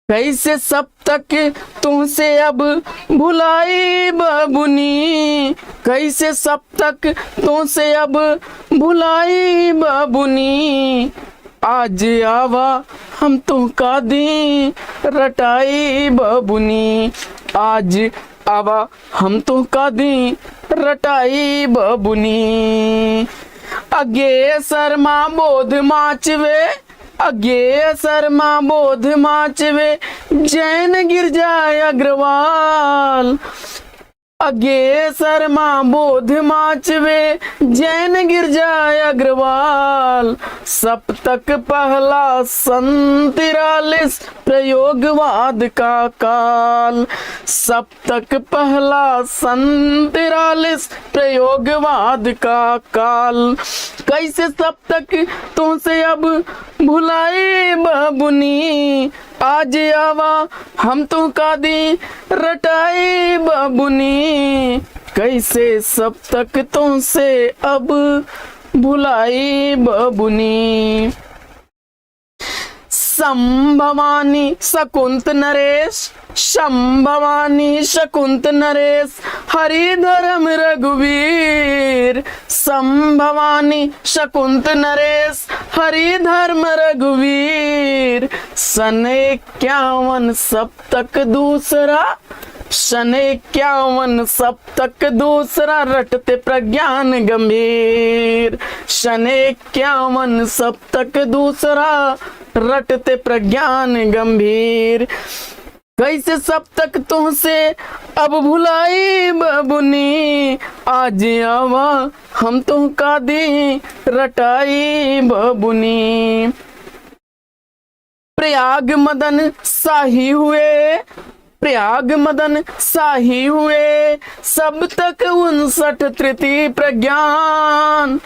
कैसे सब तक तुमसे अब भुलाई बबुनी, कैसे सब तक तुमसे अब भुलाई बबुनी। आज आवा हम तुमका दी रटाई बबुनी, आज आवा हम तुमका दी रटाई बबुनी। अगे शर्मा बोध माचवे, अगे शर्मा बोध माचवे जैन गिरजा अग्रवाल। अगे शर्मा बोध माचवे जैन गिरजा अग्रवाल। सप्तक पहला सन 43 प्रयोगवाद का काल। सप्तक पहला सन 43 प्रयोगवाद का काल। कैसे सप्तक तुमसे अब भुलाई बबुनी, आज आवा हम तुमका दी रटाई बबुनी। कैसे सप्तक तुमसे अब भुलाई बबुनी। संभवानी शकुंत नरेश, संभवानी शकुंत नरेश हरिधर्म रघुवीर। संभवानी शकुंत नरेश हरिधर्म रघुवीर। सन 51 सप्तक दूसरा, सन 51 सप्तक दूसरा रटते प्रज्ञान गंभीर। सन 51 सप्तक दूसरा रटते प्रज्ञान गंभीर। कैसे सप्तक तुमसे अब भुलाई बबुनी, आज आवा हम तुमका दी रटाई बबुनी। प्रयाग मदन शाही हुए, प्रयाग मदन शाही हुए सब तक 59 तृतीय प्रज्ञान।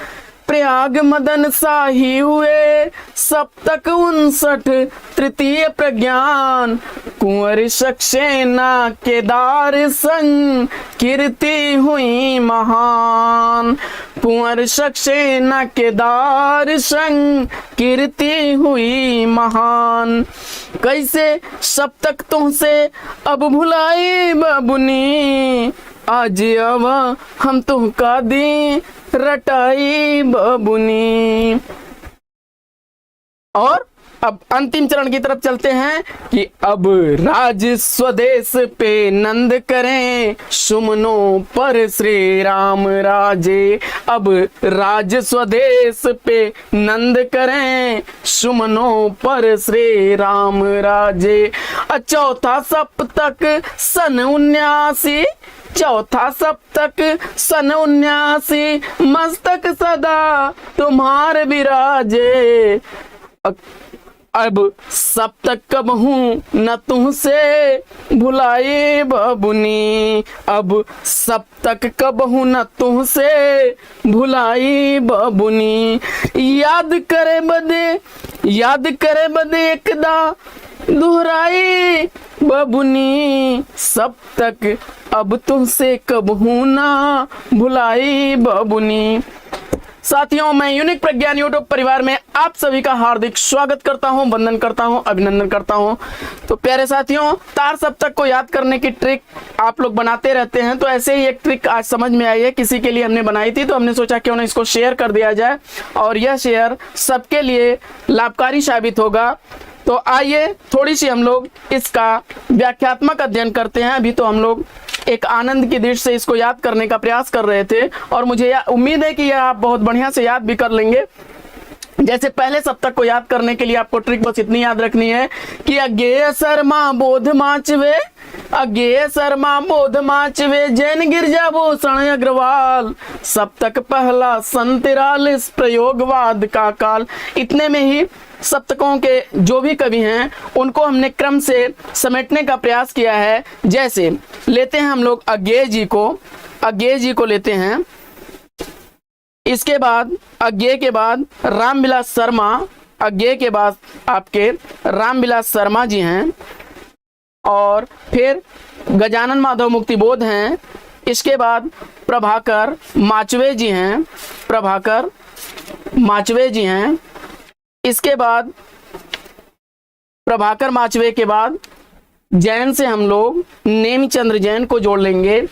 प्रयाग मदन शाही हुए सब तक 59 तृतीय प्रज्ञान। कुंवर सक्सेना केदार संग कीर्ति हुई महान। कुंवर सक्सेना केदार संग कीर्ति हुई महान। कैसे सप्तक तुमसे अब भुलाई बबुनी, आज आवा हम तुमका दी रटाई बबुनी। और अब अंतिम चरण की तरफ चलते हैं कि अब राज स्वदेश पे नंद करें सुमनों पर श्री राम राजे। अब राज स्वदेश पे नंद करें सुमनों पर श्री राम राजे। चौथा सप्तक सन 79, चौथा सप्तक सन 79 मस्तक सदा तुम्हार विराजे। अब सप्तक कब हूँ न तुमसे भुलाई बबुनी, अब सप्तक कब हूँ न तुमसे भुलाई बबुनी। याद करे बदे एकदा दोहराई बबुनी। सप्तक अब तुमसे कब हूँ ना भुलाई बबुनी। साथियों, मैं यूनिक प्रज्ञान यूट्यूब परिवार में आप सभी का हार्दिक स्वागत करता हूं, वंदन करता हूं, अभिनंदन करता हूं। तो प्यारे साथियों, तार सप्तक को याद करने की ट्रिक आप लोग बनाते रहते हैं, तो ऐसे ही एक ट्रिक आज समझ में आई है, किसी के लिए हमने बनाई थी, तो हमने सोचा क्यों ना इसको शेयर कर दिया जाए और यह शेयर सबके लिए लाभकारी साबित होगा। तो आइए थोड़ी सी हम लोग इसका व्याख्यात्मक अध्ययन करते हैं। अभी तो हम लोग एक आनंद की दृष्टि से इसको याद करने का प्रयास कर रहे थे और मुझे उम्मीद है कि यह आप बहुत बढ़िया से याद भी कर लेंगे। जैसे पहले सप्तक को याद करने के लिए आपको ट्रिक बस इतनी याद रखनी है कि अज्ञेय शर्मा बोध माचवे, अज्ञेय शर्मा बोध माचवे जैन गिरजा भूषण अग्रवाल। सप्तक पहला सन 43 प्रयोगवाद का काल। इतने में ही सप्तकों के जो भी कवि हैं उनको हमने क्रम से समेटने का प्रयास किया है। जैसे लेते हैं हम लोग अज्ञेय जी को लेते हैं। इसके बाद अज्ञेय के बाद रामविलास शर्मा, अज्ञेय के बाद आपके रामविलास शर्मा जी हैं और फिर गजानन माधव मुक्तिबोध हैं। इसके बाद प्रभाकर माचवे जी हैं, प्रभाकर माचवे जी हैं। इसके बाद प्रभाकर माचवे के बाद जैन से हम लोग नेमिचंद्र जैन को जोड़ लेंगे।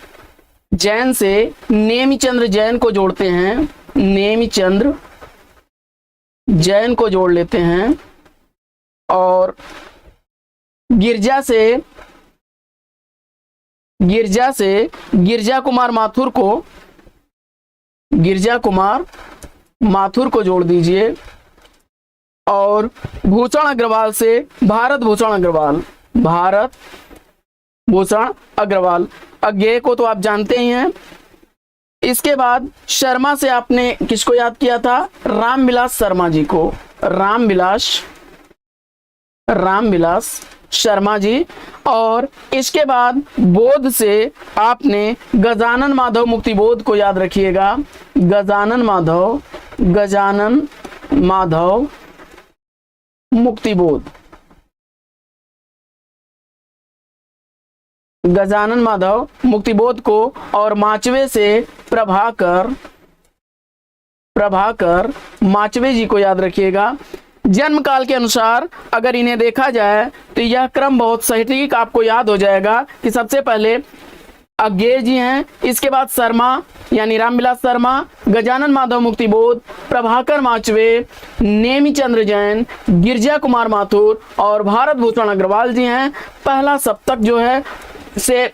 जैन से नेमिचंद्र जैन को जोड़ते हैं, नेमिचंद्र जैन को जोड़ लेते हैं। और गिरजा से गिरजा कुमार माथुर को जोड़ दीजिए। और भूषण अग्रवाल से भारत भूषण अग्रवाल अज्ञेय को तो आप जानते ही हैं। इसके बाद शर्मा से आपने किसको याद किया था? रामविलास शर्मा जी को, रामविलास शर्मा जी। और इसके बाद बोध से आपने गजानन माधव मुक्तिबोध को याद रखिएगा, गजानन माधव मुक्तिबोध, गजानन माधव मुक्तिबोध को। और माचवे से प्रभाकर माचवे जी को याद रखिएगा। जन्म काल के अनुसार अगर इन्हें देखा जाए तो यह क्रम बहुत सटीक आपको याद हो जाएगा कि सबसे पहले अज्ञेय जी हैं, इसके बाद शर्मा यानी रामविलास शर्मा, गजानन माधव मुक्तिबोध, प्रभाकर माचवे, नेमिचंद्र जैन, गिरजा कुमार माथुर और भारत भूषण अग्रवाल जी हैं। पहला सप्तक जो है से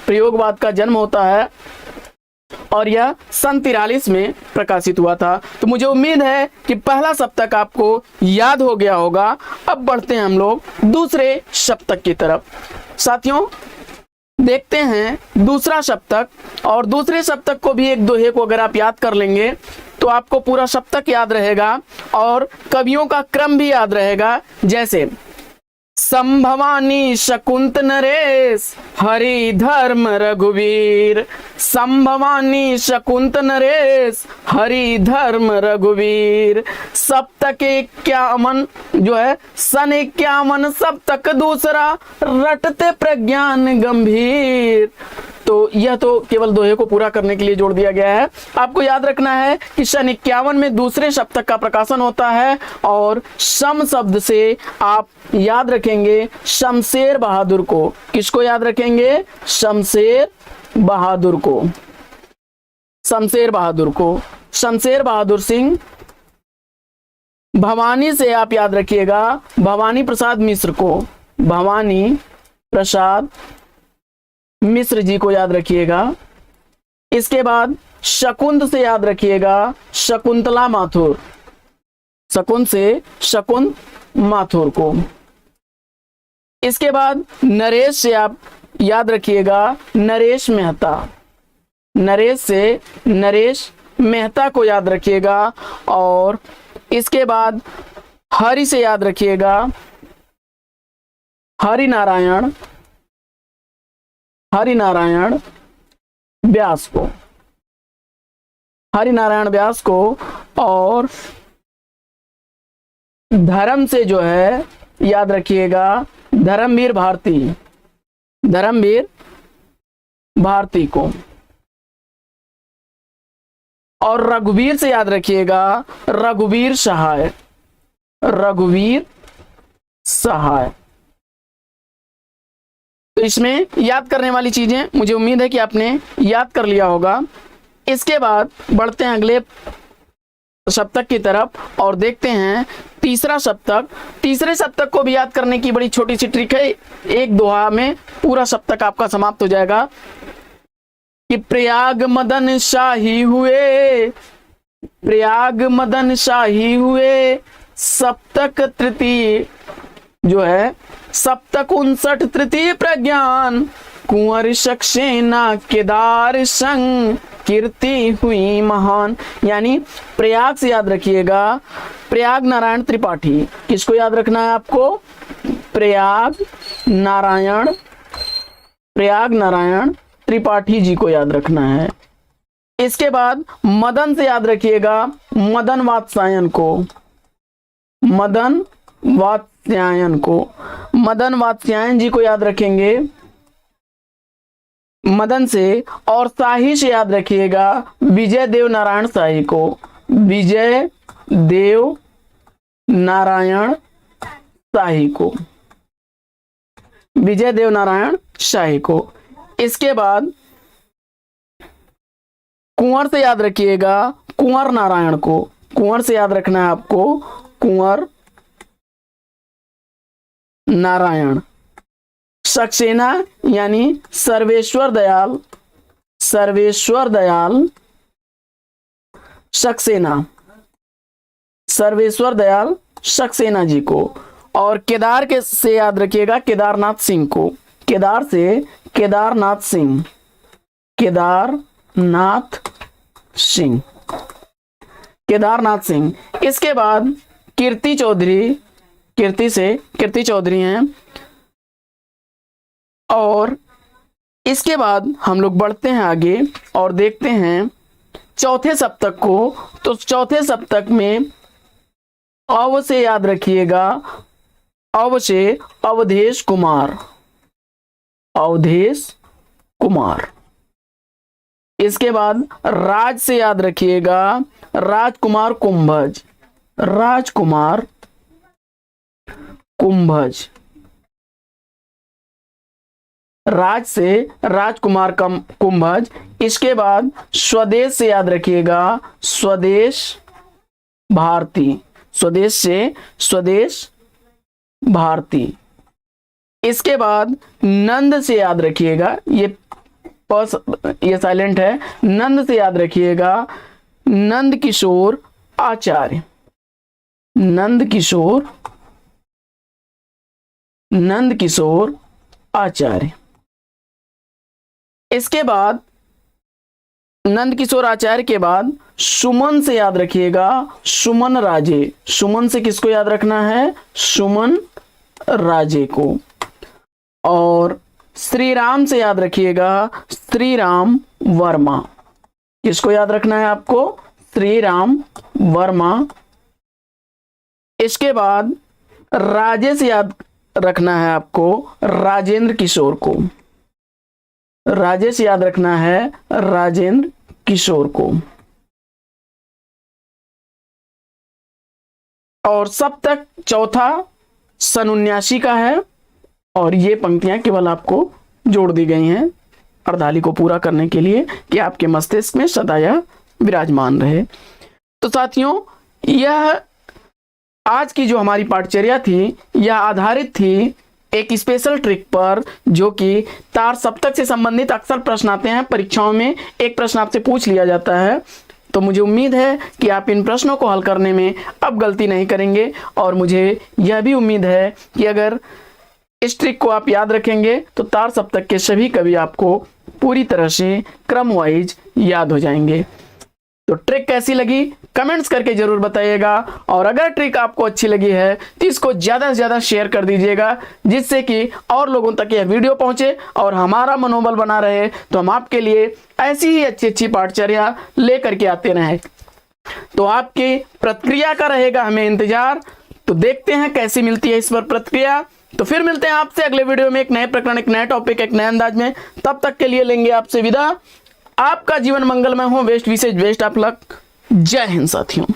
प्रयोगवाद का जन्म होता है और यह सन 43 में प्रकाशित हुआ था। तो मुझे उम्मीद है कि पहला सप्तक आपको याद हो गया होगा। अब बढ़ते हैं हम लोग दूसरे सप्तक की तरफ। साथियों, देखते हैं दूसरा सप्तक। और दूसरे सप्तक को भी एक दोहे को अगर आप याद कर लेंगे तो आपको पूरा सप्तक याद रहेगा और कवियों का क्रम भी याद रहेगा। जैसे संभवानी शकुंत नरेश हरि धर्म रघुवीर, संभवानी शकुंत नरेश हरि धर्म रघुवीर। सप्तक 51 जो है सन 51 सप्तक दूसरा रटते प्रज्ञान गंभीर। तो यह तो केवल दोहे को पूरा करने के लिए जोड़ दिया गया है। आपको याद रखना है कि सन 51 में दूसरे सप्तक का प्रकाशन होता है और शम शब्द से आप याद रखेंगे शमशेर बहादुर को। किसको याद रखेंगे? शमशेर बहादुर को, शमशेर बहादुर सिंह। भवानी से आप याद रखिएगा भवानी प्रसाद मिश्र को, भवानी प्रसाद मिश्र जी को याद रखिएगा। इसके बाद शकुंत से याद रखिएगा शकुंतला माथुर, शकुंत से शकुंत माथुर को। इसके बाद नरेश से आप याद रखिएगा नरेश मेहता, नरेश से नरेश मेहता को याद रखिएगा। और इसके बाद हरि से याद रखिएगा हरिनारायण व्यास को, हरिनारायण व्यास को। और धर्म से जो है याद रखिएगा धर्मवीर भारती को। और रघुवीर से याद रखिएगा रघुवीर सहाय। तो इसमें याद करने वाली चीजें मुझे उम्मीद है कि आपने याद कर लिया होगा। इसके बाद बढ़ते हैं अगले सप्तक की तरफ और देखते हैं तीसरा सप्तक। तीसरे सप्तक को भी याद करने की बड़ी छोटी सी ट्रिक है, एक दोहा में पूरा सप्तक आपका समाप्त हो जाएगा। कि प्रयाग मदन शाही हुए सप्तक तृतीय जो है सप्तक 59 तृतीय प्रज्ञान कुंवर सक्सेना केदार संग कीर्ति हुई महान। यानी प्रयाग से याद रखिएगा प्रयाग नारायण त्रिपाठी। किसको याद रखना है आपको? प्रयाग नारायण त्रिपाठी जी को याद रखना है। इसके बाद मदन से याद रखिएगा मदन वात्स्यायन जी को याद रखेंगे मदन से। और शाही से याद रखिएगा विजय देव नारायण शाही को, विजय देव नारायण शाही को, विजय देव नारायण शाही को। इसके बाद कुंवर से याद रखिएगा कुंवर नारायण को, कुंवर से याद रखना है आपको कुंवर नारायण। सक्सेना यानी सर्वेश्वर दयाल, सर्वेश्वर दयाल सक्सेना, सर्वेश्वर दयाल सक्सेना जी को। और केदार के से याद रखिएगा केदारनाथ सिंह को, केदार से केदारनाथ सिंह, केदारनाथ सिंह, केदारनाथ सिंह। इसके बाद कीर्ति चौधरी, कीर्ति से कीर्ति चौधरी हैं। और इसके बाद हम लोग बढ़ते हैं आगे और देखते हैं चौथे सप्तक को। तो चौथे सप्तक में अव से याद रखिएगा, अव से अवधेश कुमार, अवधेश कुमार। इसके बाद राज से याद रखिएगा राजकुमार कुंभज, राजकुमार कुंभज। राज से राजकुमार कुंभज। इसके बाद स्वदेश से याद रखिएगा स्वदेश भारती, स्वदेश से स्वदेश भारती। इसके बाद नंद से याद रखिएगा, ये साइलेंट है, नंद से याद रखिएगा नंद किशोर आचार्य, नंद किशोर, नंद किशोर आचार्य। इसके बाद नंद किशोर आचार्य के बाद सुमन से याद रखिएगा सुमन राजे, सुमन से किसको याद रखना है सुमन राजे को। और श्री राम से याद रखिएगा श्री राम वर्मा, किसको याद रखना है आपको श्री राम वर्मा। इसके बाद राजे से याद रखना है आपको राजेंद्र किशोर को, राजे से याद रखना है राजेंद्र किशोर को। और सप्तक चौथा सन 79 का है और ये पंक्तियां केवल आपको जोड़ दी गई हैं अर्धाली को पूरा करने के लिए कि आपके मस्तिष्क में सदा यह विराजमान रहे। तो साथियों, यह आज की जो हमारी पाठचर्या थी यह आधारित थी एक स्पेशल ट्रिक पर, जो कि तार सप्तक से संबंधित अक्सर प्रश्न आते हैं परीक्षाओं में, एक प्रश्न आपसे पूछ लिया जाता है। तो मुझे उम्मीद है कि आप इन प्रश्नों को हल करने में अब गलती नहीं करेंगे। और मुझे यह भी उम्मीद है कि अगर इस ट्रिक को आप याद रखेंगे तो तार सप्तक के सभी कवि आपको पूरी तरह से क्रम वाइज याद हो जाएंगे। तो ट्रिक कैसी लगी कमेंट्स करके जरूर बताइएगा। और अगर ट्रिक आपको अच्छी लगी है तो इसको ज़्यादा से ज़्यादा शेयर कर दीजिएगा, जिससे कि और लोगों तक यह वीडियो पहुंचे और हमारा मनोबल बना रहे। तो हम आपके लिए ऐसी ही अच्छी अच्छी पाठचर्या लेकर के आते रहें। तो आपकी प्रतिक्रिया का रहेगा हमें इंतजार। तो देखते हैं कैसी मिलती है इस पर प्रतिक्रिया। तो फिर मिलते हैं आपसे अगले वीडियो में एक नए प्रकरण, एक नए टॉपिक, एक नए अंदाज में। तब तक के लिए लेंगे आपसे विदा। आपका जीवन मंगलमय हो। बेस्ट विशेष बेस्ट ऑफ लक। जय हिंद साथियों।